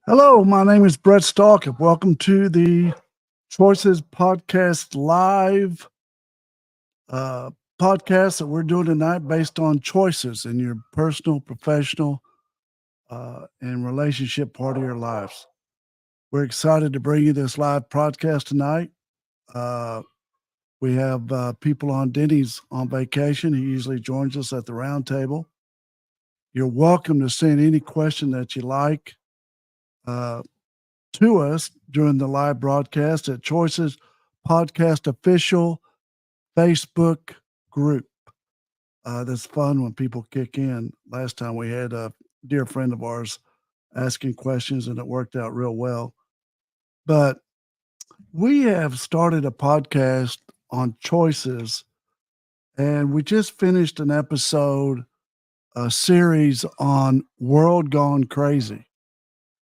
Hello, my name is Brett Stalk, and welcome to the Choices Podcast Live uh, podcast that we're doing tonight based on choices in your personal, professional, and relationship part of your lives. We're excited to bring you this live podcast tonight. Uh, we have people on Denny's on vacation. He usually joins us at the round table. You're welcome to send any question that you like. To us during the live broadcast at Choices Podcast Official Facebook group. That's fun when people kick in. Last time we had a dear friend of ours asking questions and it worked out real well. But we have started a podcast on choices and we just finished an episode, a series on World Gone Crazy.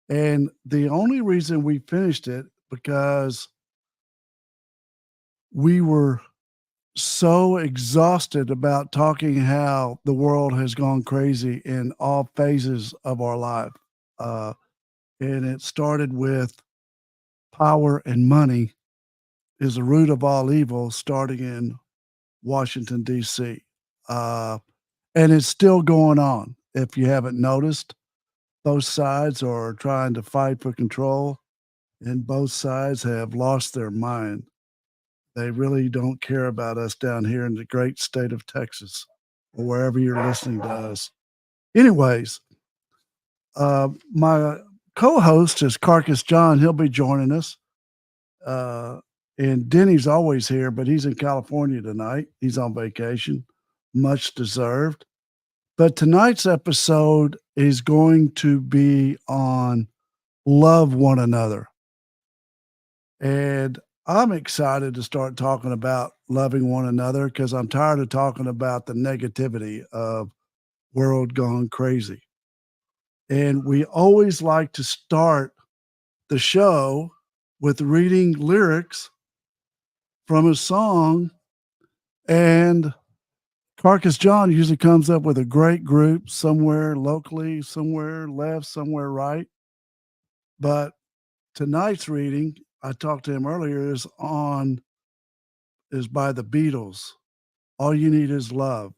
And the only reason we finished it because we were so exhausted about talking how the world has gone crazy in all phases of our life. Uh, and it started with power and money is the root of all evil, starting in Washington, D.C. And it's still going on. If you haven't noticed, both sides are trying to fight for control, and both sides have lost their mind. They really don't care about us down here in the great state of Texas or wherever you're listening to us. Anyways, my co-host is Carcass John. He'll be joining us. And Denny's always here, but he's in California tonight. He's on vacation, much deserved. But tonight's episode is going to be on love one another. And I'm excited to start talking about loving one another because I'm tired of talking about the negativity of world gone crazy. And we always like to start the show with reading lyrics from a song. And Carcass John usually comes up with a great group somewhere locally, somewhere left, somewhere right. But tonight's reading, I talked to him earlier, is by the Beatles. All You Need Is Love.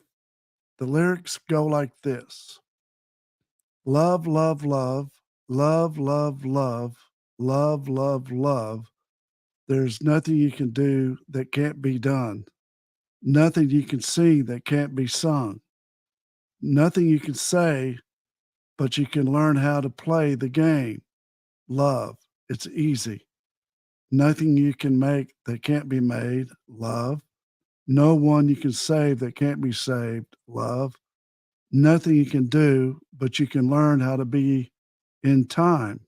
The lyrics go like this: love, love, love, love, love, love, love, love, love. There's nothing you can do that can't be done. Nothing you can sing that can't be sung. Nothing you can say, but you can learn how to play the game. Love. It's easy. Nothing you can make that can't be made. Love. No one you can save that can't be saved. Love. Nothing you can do, but you can learn how to be in time.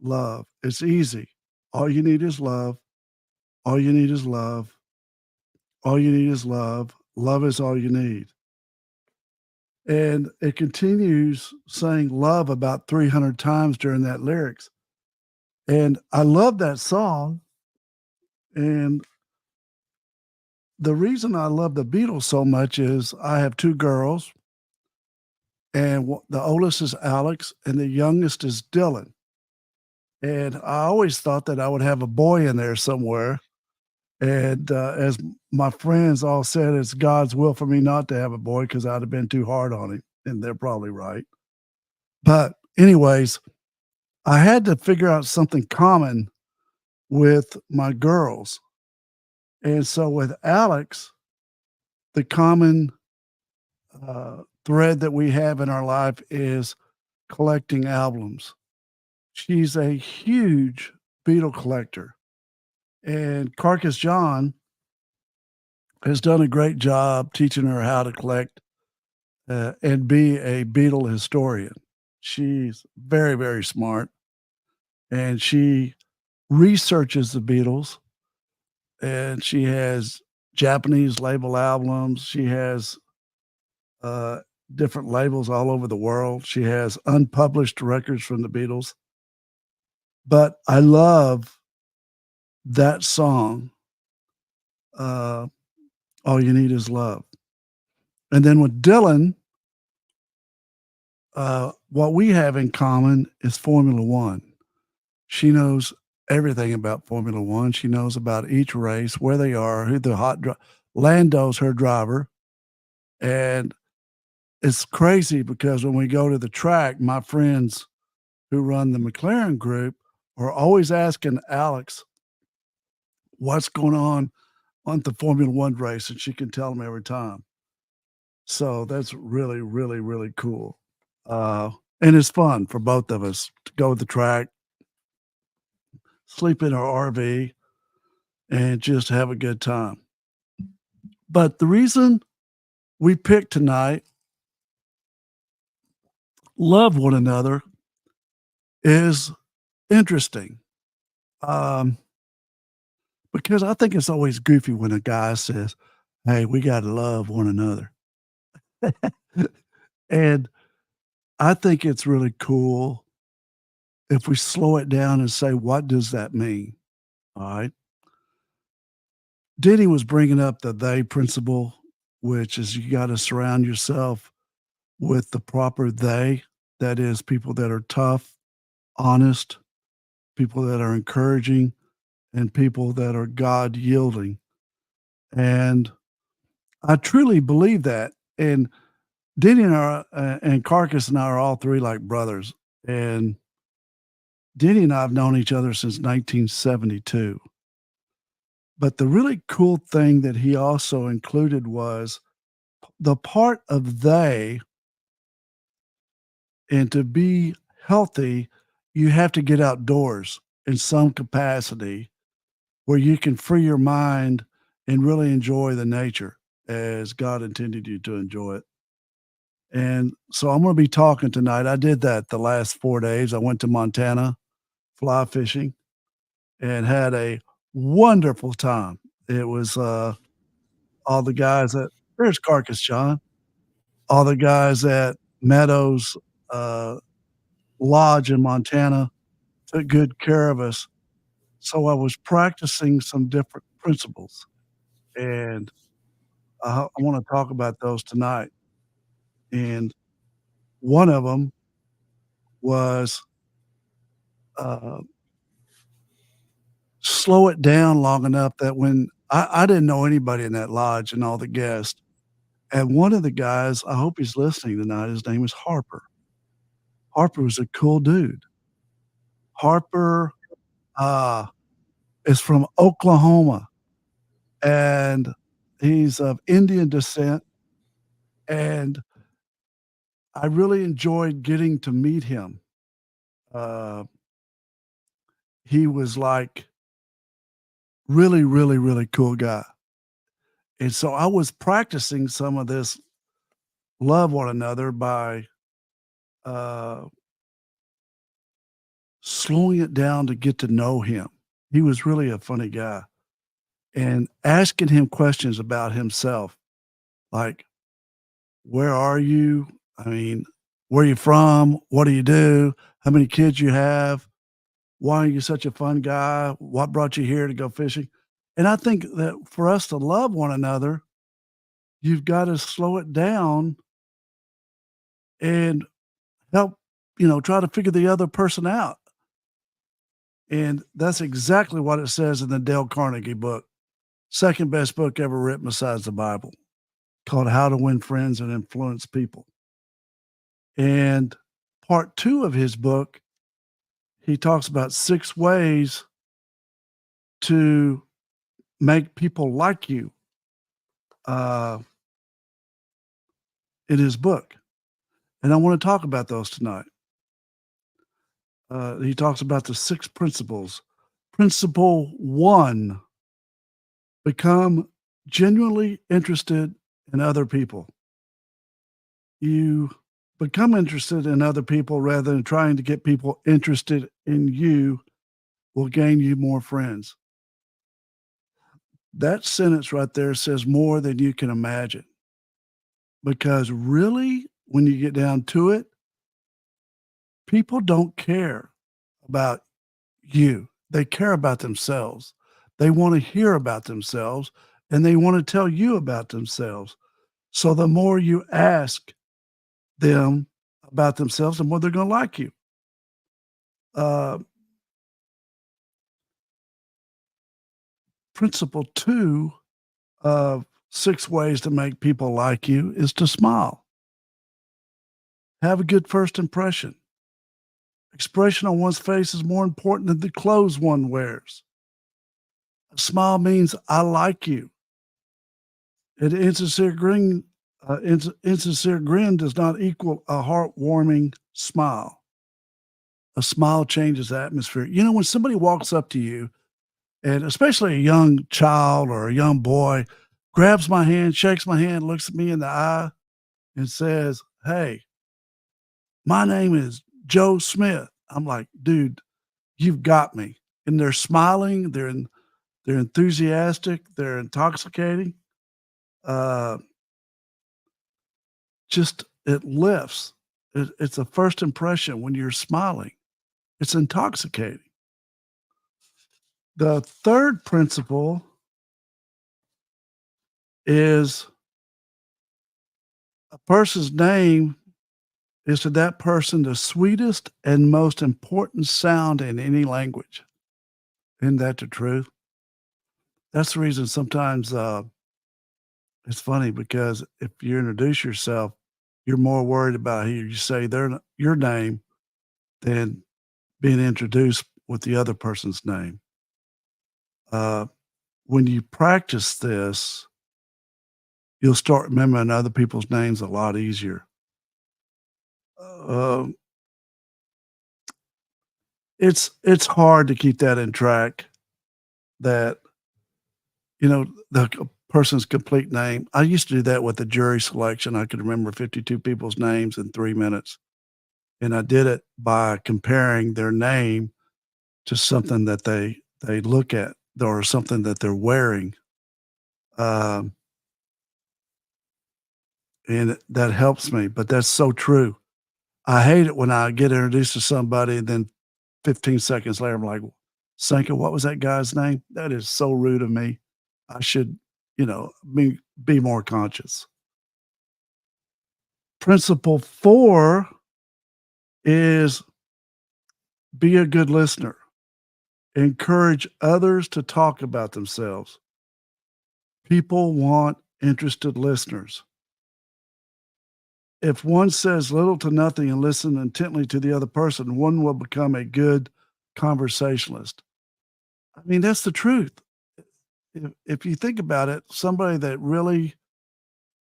Love. It's easy. All you need is love. All you need is love. All you need is love. Love is all you need. And it continues saying love about 300 times during that lyrics. And I love that song. And the reason I love the Beatles so much is I have two girls, and the oldest is Alex, and the youngest is Dylan. And I always thought that I would have a boy in there somewhere. And as my friends all said, it's God's will for me not to have a boy because I'd have been too hard on him. And they're probably right. But, anyways, I had to figure out something common with my girls. And so with Alex, the common thread that we have in our life is collecting albums. She's a huge Beatle collector. And Carcass John has done a great job teaching her how to collect and be a Beatle historian. She's very, very smart. And she researches the Beatles. And she has Japanese label albums. She has uh, different labels all over the world. She has unpublished records from the Beatles. But I love that song, uh, All You Need Is Love. And then with Dylan, what we have in common is Formula One. She knows everything about Formula One. She knows about each race, where they are, who the Lando's her driver. And it's crazy because when we go to the track, my friends who run the McLaren group are always asking Alex what's going on the Formula One race, and she can tell them every time. So that's really, really, really cool. Uh, and it's fun for both of us to go to the track, sleep in our RV, and just have a good time. But the reason we picked tonight, love one another, is interesting. Um, because I think it's always goofy when a guy says, "Hey, we got to love one another." And I think it's really cool if we slow it down and say, what does that mean? All right. Denny was bringing up the they principle, which is you got to surround yourself with the proper they. That is, people that are tough, honest, people that are encouraging, and people that are God yielding. And I truly believe that. And Denny and Carcass and I are all three like brothers. And Denny and I have known each other since 1972. But the really cool thing that he also included was the part of they, and to be healthy, you have to get outdoors in some capacity where you can free your mind and really enjoy the nature as God intended you to enjoy it. And so I'm going to be talking tonight. I did that the last 4 days. I went to Montana fly fishing and had a wonderful time. It was all the guys that there's Carcass John, all the guys at Meadows uh, Lodge in Montana took good care of us. So I was practicing some different principles, and I want to talk about those tonight. And one of them was uh, slow it down long enough that when I didn't know anybody in that lodge and all the guests, and one of the guys, I hope he's listening tonight, his name is Harper. Harper was a cool dude. Harper uh, is from Oklahoma, and he's of Indian descent, and I really enjoyed getting to meet him. Uh, he was like really, really, really cool guy. And so I was practicing some of this love one another by uh, slowing it down to get to know him. He was really a funny guy, and asking him questions about himself, like, where are you? I mean, where are you from? What do you do? How many kids you have? Why are you such a fun guy? What brought you here to go fishing? And I think that for us to love one another, you've got to slow it down and help, try to figure the other person out. And that's exactly what it says in the Dale Carnegie book, second best book ever written besides the Bible, called How to Win Friends and Influence People. And part two of his book, he talks about 6 ways to make people like you uh, in his book. And I want to talk about those tonight. He talks about the 6 principles. Principle 1, become genuinely interested in other people. You become interested in other people rather than trying to get people interested in you will gain you more friends. That sentence right there says more than you can imagine. Because really, when you get down to it, people don't care about you. They care about themselves. They want to hear about themselves and they want to tell you about themselves. So the more you ask them about themselves, the more they're going to like you. Uh, Principle 2 of 6 ways to make people like you is to smile. Have a good first impression. Expression on one's face is more important than the clothes one wears. A smile means I like you. An insincere grin does not equal a heartwarming smile. A smile changes the atmosphere. You know, when somebody walks up to you, and especially a young child or a young boy, grabs my hand, shakes my hand, looks at me in the eye, and says, "Hey, my name is Joe Smith." I'm like, "Dude, you've got me." And they're smiling, they're enthusiastic, they're intoxicating. Uh, just it lifts. It's a first impression when you're smiling. It's intoxicating. The third principle is a person's name is to that person the sweetest and most important sound in any language. Isn't that the truth? That's the reason sometimes it's funny because if you introduce yourself, you're more worried about hearing you say your name than being introduced with the other person's name. Uh, when you practice this, you'll start remembering other people's names a lot easier. Um, it's hard to keep that in track. That the person's complete name. I used to do that with the jury selection. I could remember 52 people's names in 3 minutes, and I did it by comparing their name to something that they look at or something that they're wearing. Um, and that helps me, but that's so true. I hate it when I get introduced to somebody and then 15 seconds later, I'm like, "Sanka, what was that guy's name?" That is so rude of me. I should, be more conscious. Principle 4 is be a good listener. Encourage others to talk about themselves. People want interested listeners. If one says little to nothing and listen intently to the other person, one will become a good conversationalist. I mean, that's the truth. If you think about it, somebody that really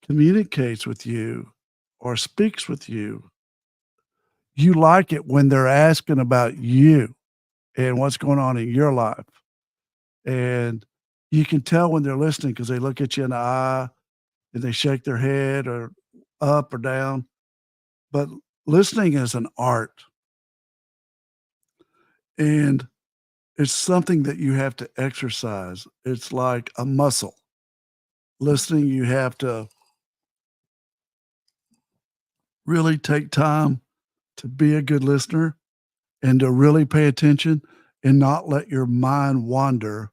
communicates with you or speaks with you, you like it when they're asking about you and what's going on in your life. And you can tell when they're listening because they look at you in the eye and they shake their head or up or down. But listening is an art, and it's something that you have to exercise. It's like a muscle. Listening, you have to really take time to be a good listener and to really pay attention and not let your mind wander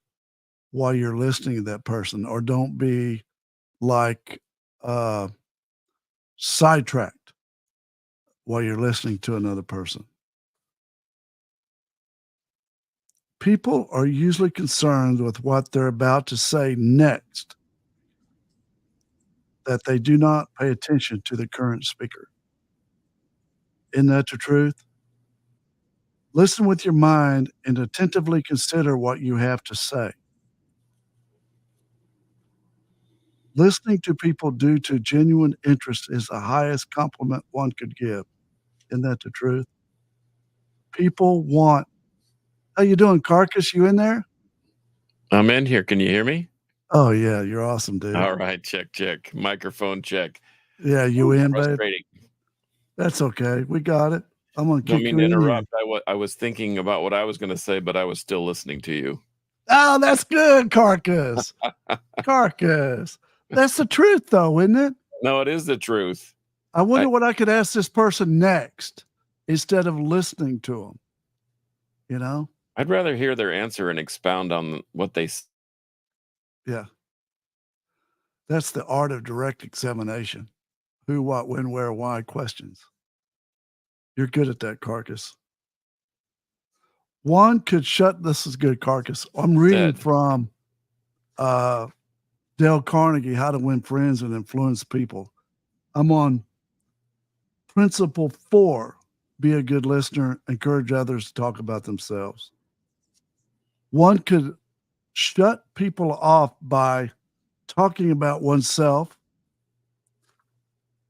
while you're listening to that person, or don't be like uh, sidetracked while you're listening to another person. People are usually concerned with what they're about to say next, that they do not pay attention to the current speaker. Isn't that the truth? Listen with your mind and attentively consider what you have to say. Listening to people due to genuine interest is the highest compliment one could give. Isn't that the truth? People want how you doing, Carcass? You in there? I'm in here. Can you hear me? Oh, yeah, you're awesome, dude. All right, check, check. Microphone check. Yeah, you Ooh, in, babe? frustrating. That's okay. We got it. I'm gonna Don't kick mean you to in here. interrupt. I was thinking about what I was going to say, but I was still listening to you. Oh, that's good, Carcass. Carcass. That's the truth, though, isn't it? No, it is the truth. I wonder what I could ask this person next instead of listening to them, you know? I'd rather hear their answer and expound on what they Yeah. That's the art of direct examination. Who, what, when, where, why questions. You're good at that, Carcass. One could shut this is good, Carcass. I'm reading said. from uh, Dale Carnegie, How to Win Friends and Influence People. I'm on principle 4, be a good listener, encourage others to talk about themselves. One could shut people off by talking about oneself,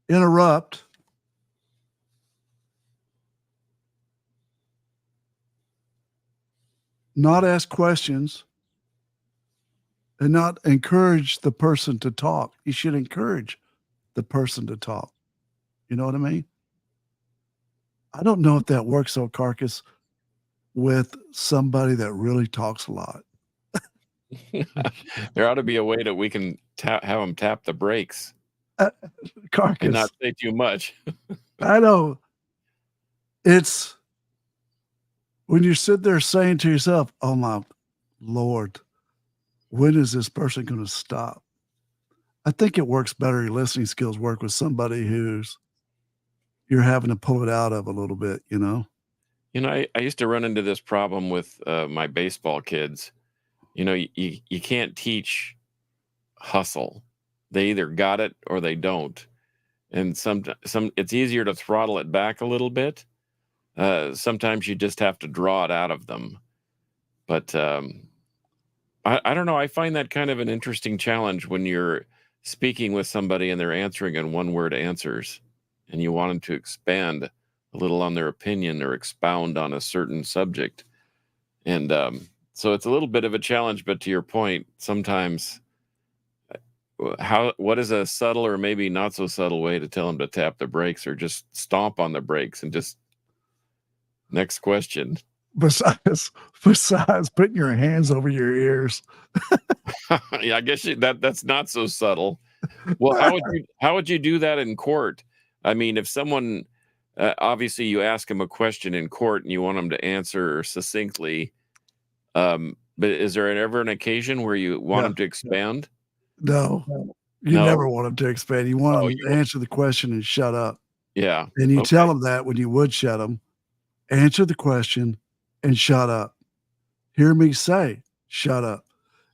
interrupt, not ask questions, and not encourage the person to talk. You should encourage the person to talk. You know what I mean? I don't know if that works on Carcass with somebody that really talks a lot. There ought to be a way that we can have them tap the brakes and Carcass, not say too much. I know. It's when you sit there saying to yourself, oh my Lord, when is this person going to stop? I think it works better. Your listening skills work with somebody who's you're having to pull it out of a little bit, you know? You know, I used to run into this problem with my baseball kids. You know, you can't teach hustle. They either got it or they don't. And some it's easier to throttle it back a little bit. Sometimes you just have to draw it out of them. But I don't know. I find that kind of an interesting challenge when you're speaking with somebody and they're answering in one word answers and you want them to expand a little on their opinion or expound on a certain subject. And so it's a little bit of a challenge, but to your point, sometimes what is a subtle or maybe not so subtle way to tell them to tap the brakes or just stomp on the brakes and just next question. Besides putting your hands over your ears. Yeah, I guess that's not so subtle. Well, how would you do that in court? I mean, if someone obviously you ask them a question in court and you want them to answer succinctly, but is there ever an occasion where you want them to expand? No, you No. never want them to expand. You want Oh, them to answer the question and shut up. Yeah. And you tell Okay. them that when you would shut them, answer the question and shut up. Hear me say, shut up.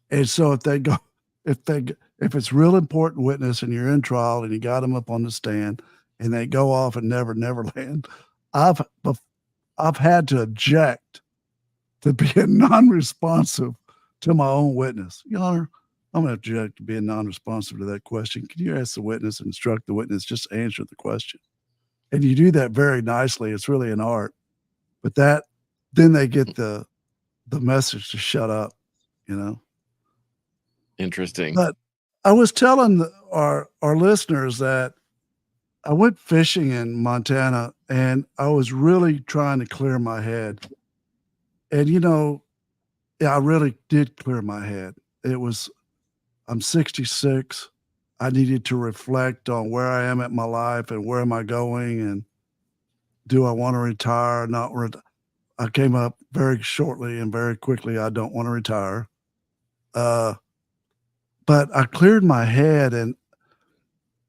And so if they go, if it's real important witness and you're in trial and you got them up on the stand and they go off and never land, I've had to object to being non-responsive to my own witness. Your Honor, I'm going to object to being non-responsive to that question. Can you ask the witness and instruct the witness just answer the question? And you do that very nicely. It's really an art. But then they get the message to shut up, you know. Interesting. But I was telling our listeners that I went fishing in Montana and I was really trying to clear my head. And yeah, I really did clear my head. I'm 66. I needed to reflect on where I am at my life and where am I going and do I want to retire or not? I came up very shortly and very quickly. I don't want to retire. But I cleared my head and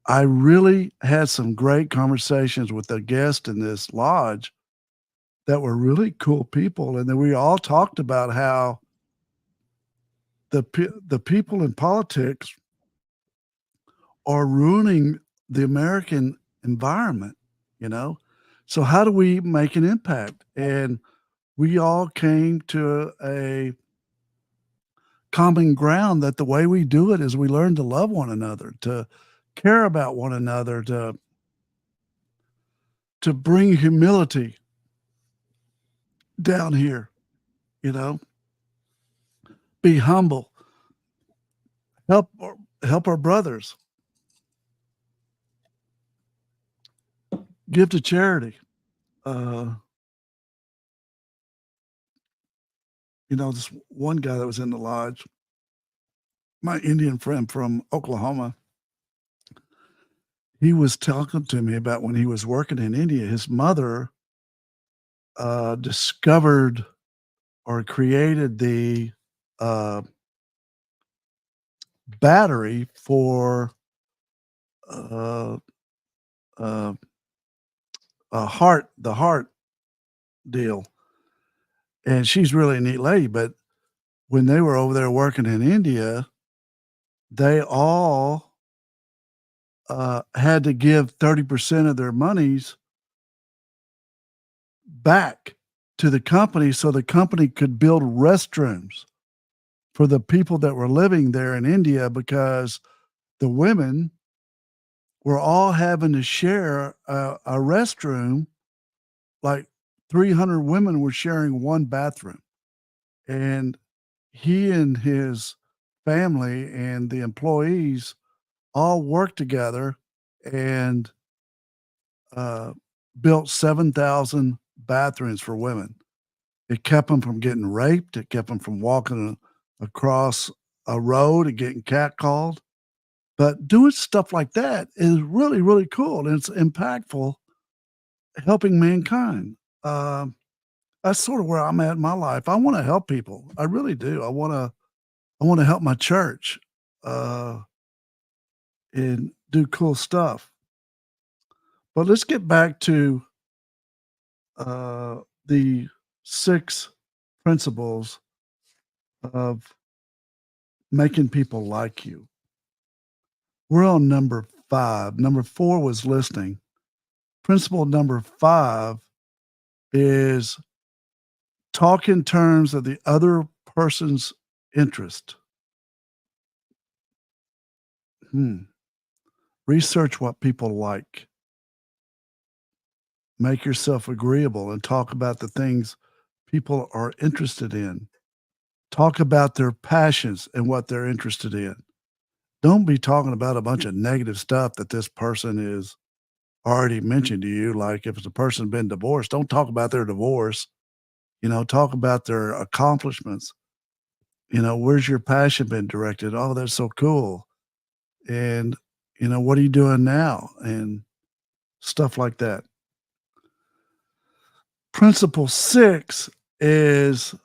I really had some great conversations with the guests in this lodge that were really cool people. And then we all talked about how the people in politics are ruining the American environment, you know? So how do we make an impact? And we all came to a common ground that the way we do it is we learn to love one another, to care about one another, to bring humility down here, you know, be humble, help our brothers, give to charity. This one guy that was in the lodge, my Indian friend from Oklahoma, he was talking to me about when he was working in India, his mother discovered or created the uh, battery for uh, uh, the heart deal. And she's really a neat lady. But when they were over there working in India, they all had to give 30% of their monies back to the company so the company could build restrooms for the people that were living there in India because the women were all having to share a restroom. Like 300 women were sharing one bathroom. And he and his family and the employees all worked together and uh, built 7,000 bathrooms for women. It kept them from getting raped. It kept them from walking across a road and getting catcalled. But doing stuff like that is really, really cool, and it's impactful, helping mankind. Um, that's sort of where I'm at in my life. I want to help people. I really do. I want to help my church uh, and do cool stuff. But let's get back to the 6 principles of making people like you. We're on number 5. Number 4 was listening. Principle number 5 is talk in terms of the other person's interest. Hmm. Research what people like. Make yourself agreeable and talk about the things people are interested in. Talk about their passions and what they're interested in. Don't be talking about a bunch of negative stuff that this person is already mentioned to you. Like if it's a person been divorced, don't talk about their divorce. Talk about their accomplishments. Where's your passion been directed? Oh, that's so cool. And, what are you doing now? And stuff like that. Principle 6 is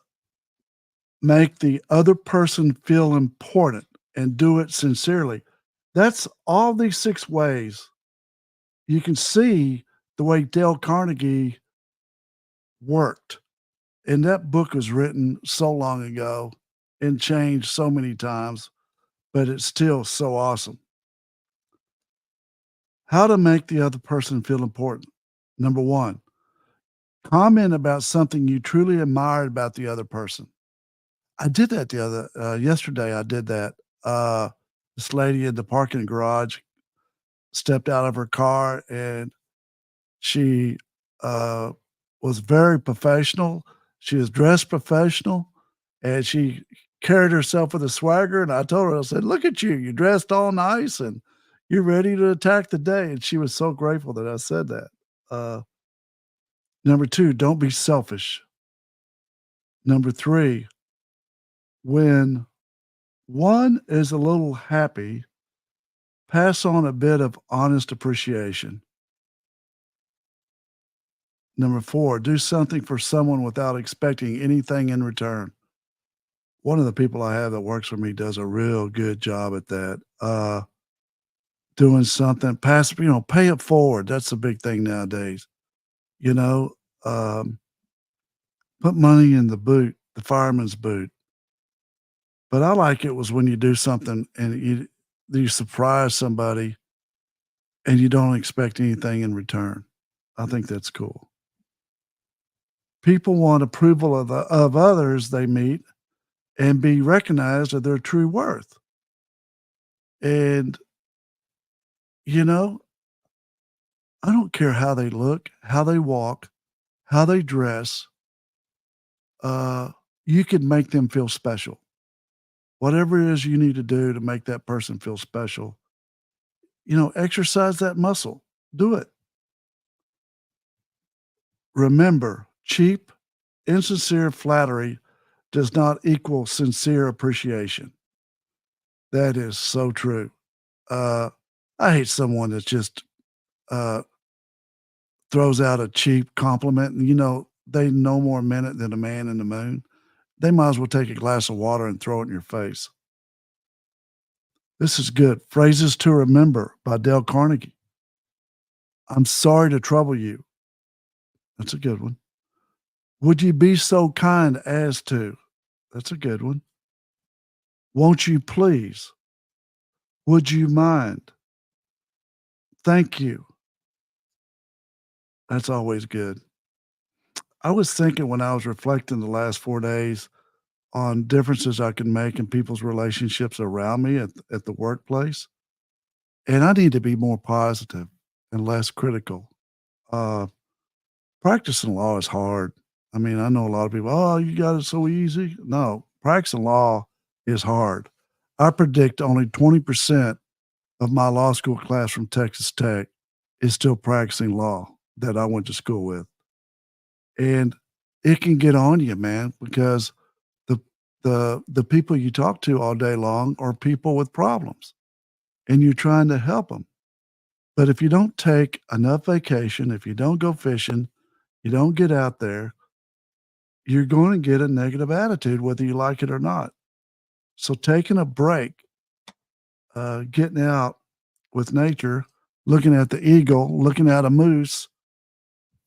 make the other person feel important and do it sincerely. That's all these 6 ways. You can see the way Dale Carnegie worked. And that book was written so long ago and changed so many times, but it's still so awesome. How to make the other person feel important. Number 1, comment about something you truly admired about the other person. I did that yesterday. I did that. Uh, this lady in the parking garage stepped out of her car and she uh, was very professional. She was dressed professional and she carried herself with a swagger. And I told her, I said, "Look at you. You're dressed all nice and you're ready to attack the day." And she was so grateful that I said that. Uh, Number 2, don't be selfish. Number 3, when one is a little happy, pass on a bit of honest appreciation. Number 4, do something for someone without expecting anything in return. One of the people I have that works for me does a real good job at that. Doing something, pay it forward. That's a big thing nowadays. You know, um, put money in the boot, the fireman's boot. But I like it was when you do something and you surprise somebody and you don't expect anything in return. I think that's cool. People want approval of others they meet and be recognized of their true worth. And, you know, I don't care how they look, how they walk, how they dress. Uh, you can make them feel special. Whatever it is you need to do to make that person feel special, exercise that muscle. Do it. Remember, cheap, insincere flattery does not equal sincere appreciation. That is so true. Uh, I hate someone that's just uh, throws out a cheap compliment and, they no more meant it than a man in the moon. They might as well take a glass of water and throw it in your face. This is good. Phrases to Remember by Dale Carnegie. I'm sorry to trouble you. That's a good one. Would you be so kind as to? That's a good one. Won't you please? Would you mind? Thank you. That's always good. I was thinking when I was reflecting the last 4 days on differences I can make in people's relationships around me at the workplace, and I need to be more positive and less critical. Uh, Practicing law is hard. I mean, I know a lot of people, "Oh, you got it so easy." No, practicing law is hard. I predict only 20% of my law school class from Texas Tech is still practicing law that I went to school with. And it can get on you, man, because the the people you talk to all day long are people with problems, and you're trying to help them. But if you don't take enough vacation, if you don't go fishing, you don't get out there, you're going to get a negative attitude whether you like it or not. So taking a break, getting out with nature, looking at the eagle, looking at a moose,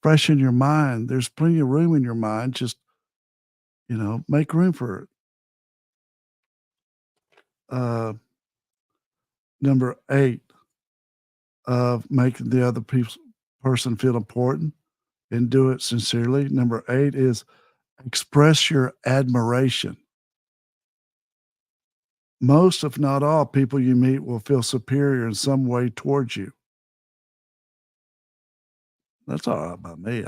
freshen your mind. There's plenty of room in your mind. Just, make room for it. Uh, Number 8 of making the other person feel important and do it sincerely. Number 8 is express your admiration. Most, if not all, people you meet will feel superior in some way towards you. That's all right by me.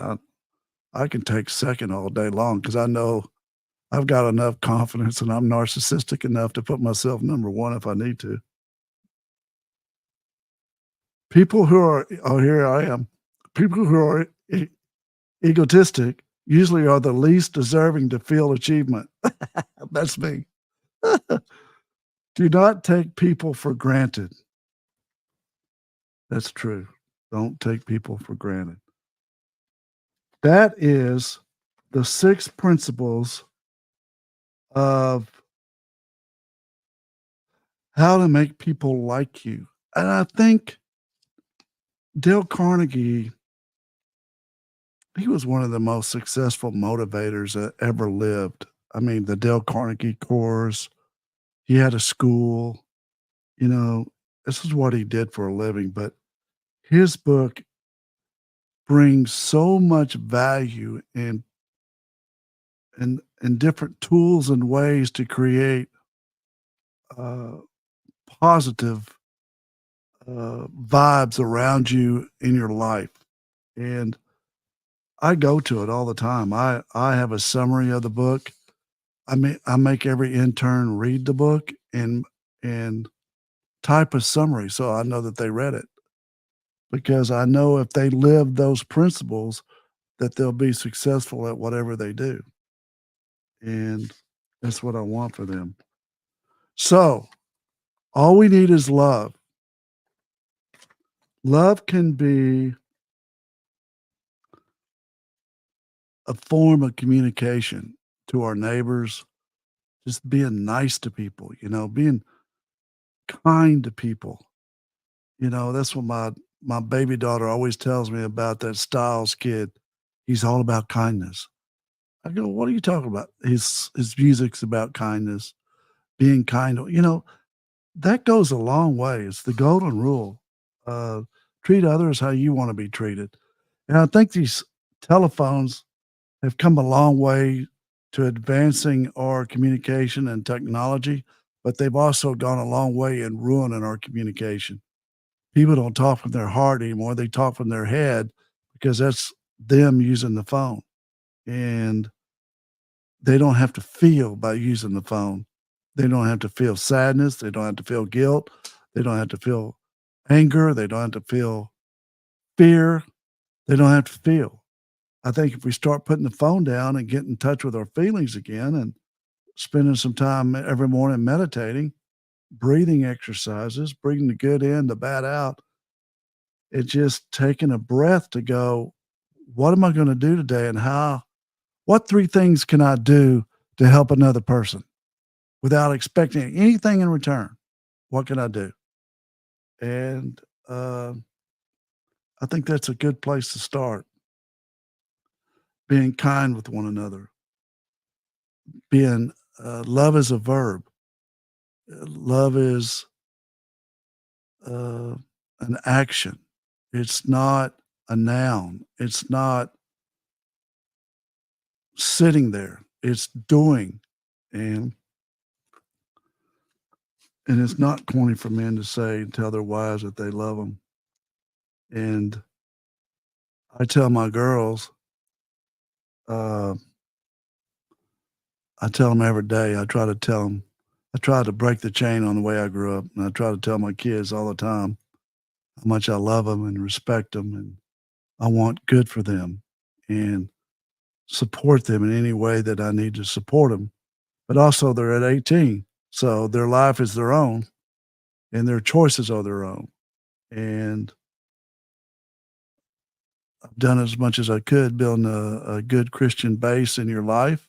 I can take second all day long because I know I've got enough confidence and I'm narcissistic enough to put myself number 1 if I need to. People who are oh, here I am. People who are egotistic usually are the least deserving to feel achievement. That's me. Do not take people for granted. That's true. Don't take people for granted. That is the 6 principles of how to make people like you. And I think Dale Carnegie, he was one of the most successful motivators that ever lived. I mean, the Dale Carnegie course, he had a school, you know, this is what he did for a living, but his book brings so much value and different tools and ways to create uh, positive vibes around you in your life. And I go to it all the time. I have a summary of the book. I make every intern read the book and type a summary so I know that they read it because I know if they live those principles that they'll be successful at whatever they do. And that's what I want for them. So, all we need is love. Love can be a form of communication to our neighbors, just being nice to people, being kind to people. That's what my baby daughter always tells me about that Styles kid. He's all about kindness. I go, "What are you talking about?" His music's about kindness, being kind. That goes a long way. It's the golden rule. Uh, Treat others how you want to be treated. And I think these telephones have come a long way to advancing our communication and technology, but they've also gone a long way in ruining our communication. People don't talk from their heart anymore. They talk from their head because that's them using the phone. And they don't have to feel by using the phone. They don't have to feel sadness. They don't have to feel guilt. They don't have to feel anger. They don't have to feel fear. They don't have to feel. I think if we start putting the phone down and get in touch with our feelings again and spending some time every morning meditating, breathing exercises, breathing the good in, the bad out, it's just taking a breath to go, what am I going to do today? And what 3 things can I do to help another person without expecting anything in return? What can I do? And I think that's a good place to start. Being kind with one another, being love is a verb. Love is uh, an action. It's not a noun. It's not sitting there. It's doing. And and it's not corny for men to say and tell their wives that they love them. And I tell my girls, uh, I tell them every day. I try to tell them. I try to break the chain on the way I grew up, and I try to tell my kids all the time how much I love them and respect them, and I want good for them, and support them in any way that I need to support them. But also, they're at 18, so their life is their own, and their choices are their own. And I've done as much as I could building a good Christian base in your life.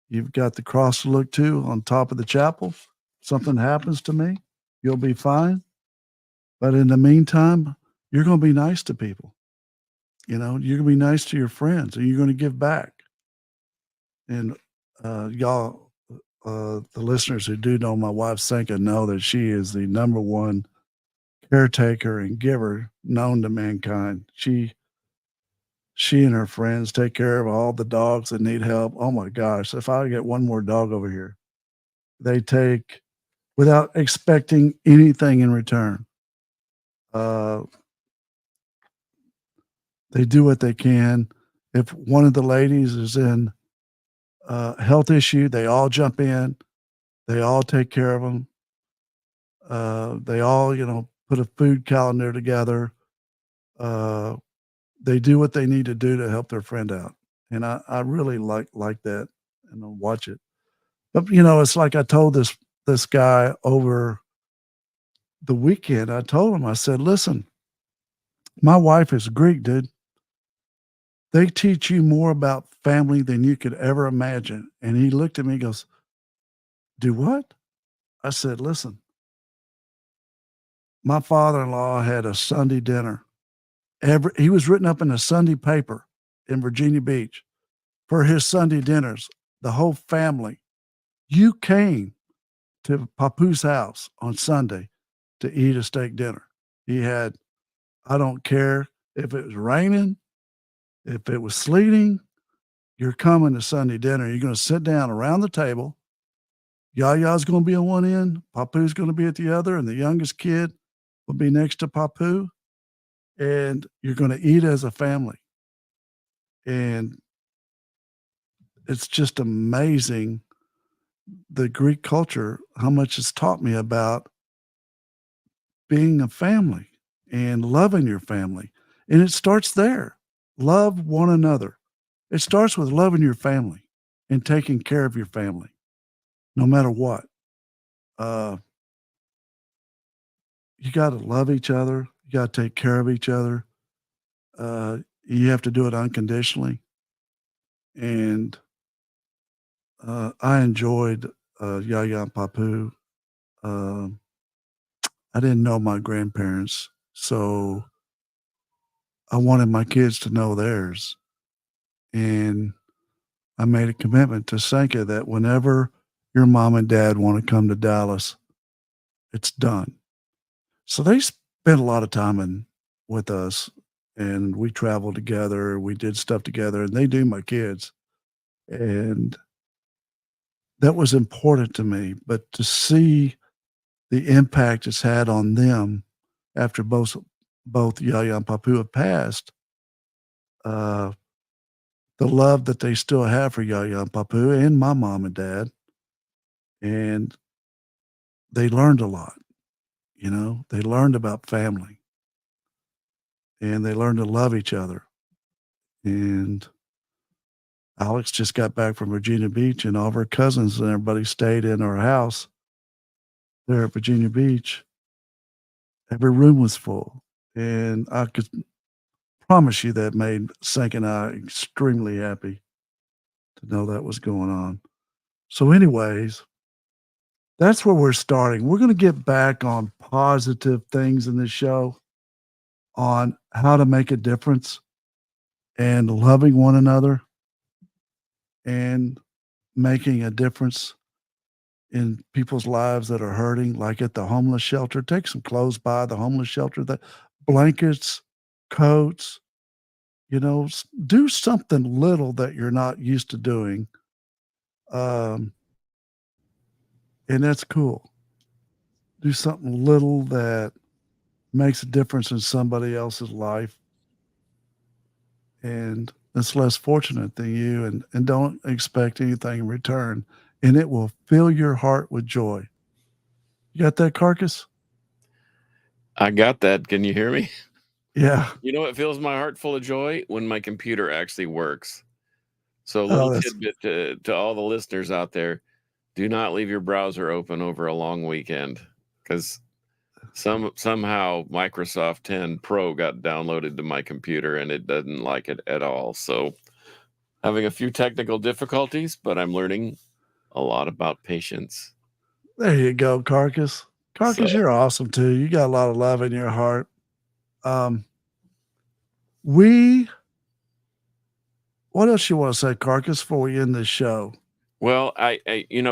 You've got the cross to look to on top of the chapel. Something happens to me, you'll be fine. But in the meantime, you're going to be nice to people. You know, you're going to be nice to your friends and you're going to give back. And y'all, the listeners who do know my wife, Senka, know that she is the number one caretaker and giver known to mankind. She and her friends take care of all the dogs that need help. Oh my gosh, if I get one more dog over here, they take without expecting anything in return. Uh, they do what they can. If one of the ladies is in a health issue, they all jump in. They all take care of them. They all, put a food calendar together. Uh, they do what they need to do to help their friend out, and I really like that and I watch it. But it's like I told this guy over the weekend. I told him, I said, "Listen, my wife is Greek, dude. They teach you more about family than you could ever imagine." And he looked at me and goes, "Do what?" I said, "Listen, my father-in-law had a Sunday dinner. He was written up in a Sunday paper in Virginia Beach for his Sunday dinners. The whole family. You came to Papu's house on Sunday to eat a steak dinner. He had, I don't care if it was raining, if it was sleeting, you're coming to Sunday dinner. You're going to sit down around the table. Yaya's going to be on one end, Papu's going to be at the other, and the youngest kid will be next to Papu. And you're going to eat as a family." And it's just amazing the Greek culture, how much it's taught me about being a family and loving your family. And it starts there. Love one another. It starts with loving your family and taking care of your family, no matter what. Uh, you got to love each other. You got to take care of each other. You have to do it unconditionally. And I enjoyed Yaya and Papu. Um, I didn't know my grandparents, so I wanted my kids to know theirs. And I made a commitment to Sanka that whenever your mom and dad want to come to Dallas, it's done. So they spent a lot of time with us and we traveled together. We did stuff together and they do my kids. And that was important to me. But to see the impact it's had on them after both Yaya and Papu have passed, uh, the love that they still have for Yaya and Papu and my mom and dad, and they learned a lot. They learned about family and they learned to love each other. And Alex just got back from Virginia Beach, and all of her cousins and everybody stayed in our house there at Virginia Beach. Every room was full, and I could promise you that made Sank and I extremely happy to know that was going on. So, anyways, that's where we're starting. We're going to get back on positive things in this show, on how to make a difference and loving one another and making a difference in people's lives that are hurting, like at the homeless shelter. Take some clothes by the homeless shelter, that blankets, coats, do something little that you're not used to doing. Um, and that's cool. Do something little that makes a difference in somebody else's life and that's less fortunate than you, and don't expect anything in return. And it will fill your heart with joy. You got that, Carcass? I got that. Can you hear me? Yeah. You know what fills my heart full of joy? When my computer actually works. So a little Oh, that's tidbit to all the listeners out there, do not leave your browser open over a long weekend, because somehow Microsoft 10 Pro got downloaded to my computer and it doesn't like it at all. So having a few technical difficulties, but I'm learning a lot about patience. there you go, Carcass. So, Carcass, you're awesome too. You got a lot of love in your heart. Um, we what else you want to say, Carcass, before we end this show? well,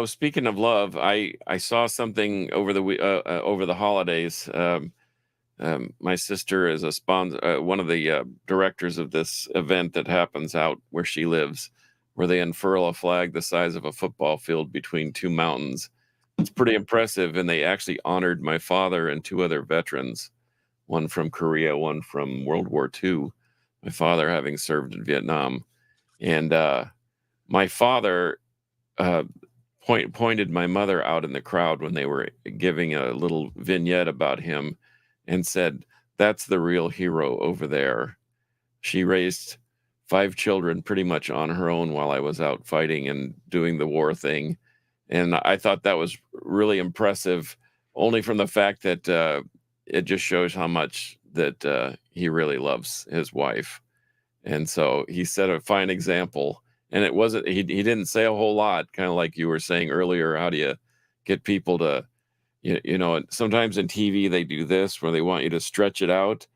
speaking of love, I saw something over the holidays. My sister is a sponsor, one of the directors of this event that happens out where she lives, where they unfurl a flag the size of a football field between two mountains. It's pretty impressive, and they actually honored my father and two other veterans, one from Korea, one from World War II. My father having served in Vietnam, and my father uh, pointed my mother out in the crowd when they were giving a little vignette about him and said, "That's the real hero over there. She raised 5 children pretty much on her own while I was out fighting and doing the war thing." And I thought that was really impressive, only from the fact that it just shows how much that he really loves his wife. And so he set a fine example. And it wasn't, he didn't say a whole lot, kind of like you were saying earlier. How do you get people to, sometimes in TV they do this where they want you to stretch it out,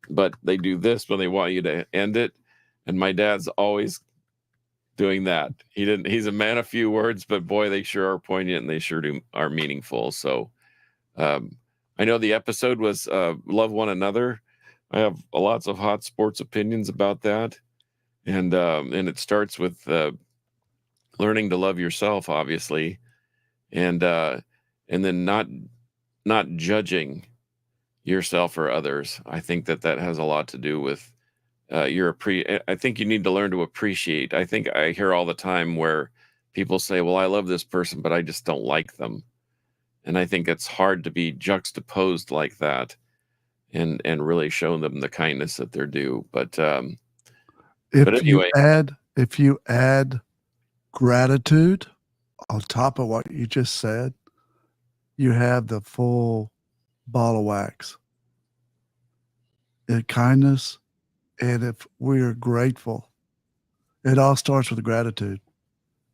but they do this when they want you to end it. And my dad's always doing that. He's a man of few words, but boy, they sure are poignant and they sure are meaningful. So um, I know the episode was Love One Another. I have lots of hot sports opinions about that. And it starts with learning to love yourself, obviously, and then not judging yourself or others. I think that has a lot to do with I think you need to learn to appreciate. I think I hear all the time where people say, "Well, I love this person, but I just don't like them," and I think it's hard to be juxtaposed like that and really show them the kindness that they're due. But anyway, If you add gratitude on top of what you just said, you have the full ball of wax. Kindness, and if we're grateful, it all starts with gratitude.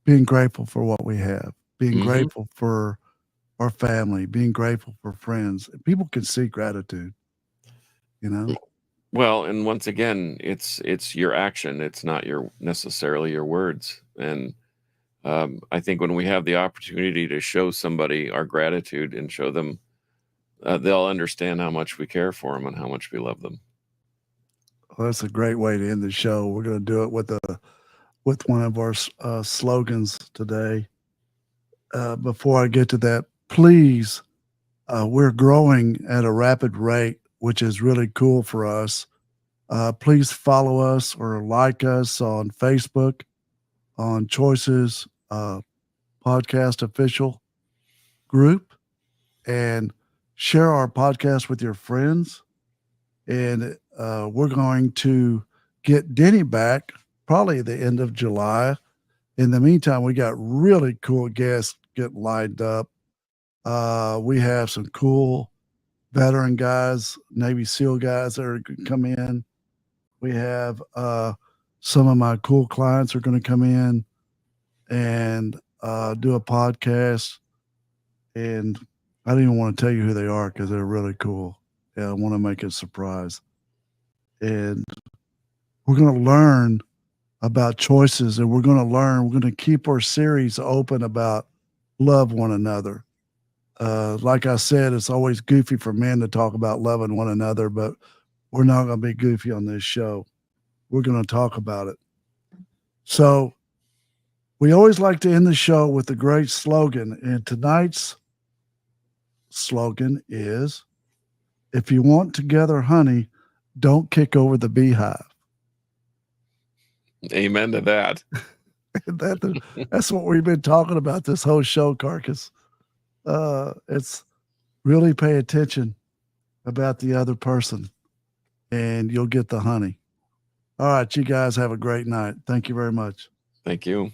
Being grateful for what we have, being mhm. grateful for our family, being grateful for friends. People can see gratitude, you know? Well, and once again, it's your action. It's not your necessarily your words. And I think when we have the opportunity to show somebody our gratitude and show them, they'll understand how much we care for them and how much we love them. Well, that's a great way to end the show. We're going to do it with one of our slogans today. Before I get to that, please, we're growing at a rapid rate, which is really cool for us. Please follow us or like us on Facebook, on Choices Podcast Official group, and share our podcast with your friends. And we're going to get Denny back probably at the end of July. In the meantime, we got really cool guests getting lined up. We have some cool veteran guys, Navy SEAL guys that are going to come in. We have some of my cool clients are going to come in and do a podcast. And I don't even want to tell you who they are because they're really cool. Yeah, I want to make it a surprise. And we're going to learn about choices, and we're going to keep our series open about love one another. Like I said, it's always goofy for men to talk about loving one another, but we're not going to be goofy on this show. We're going to talk about it. So we always like to end the show with a great slogan. And tonight's slogan is, if you want together honey, don't kick over the beehive. Amen to that. That's what we've been talking about this whole show, Carcass. It's really pay attention about the other person and you'll get the honey. All right, you guys have a great night. Thank you very much. Thank you.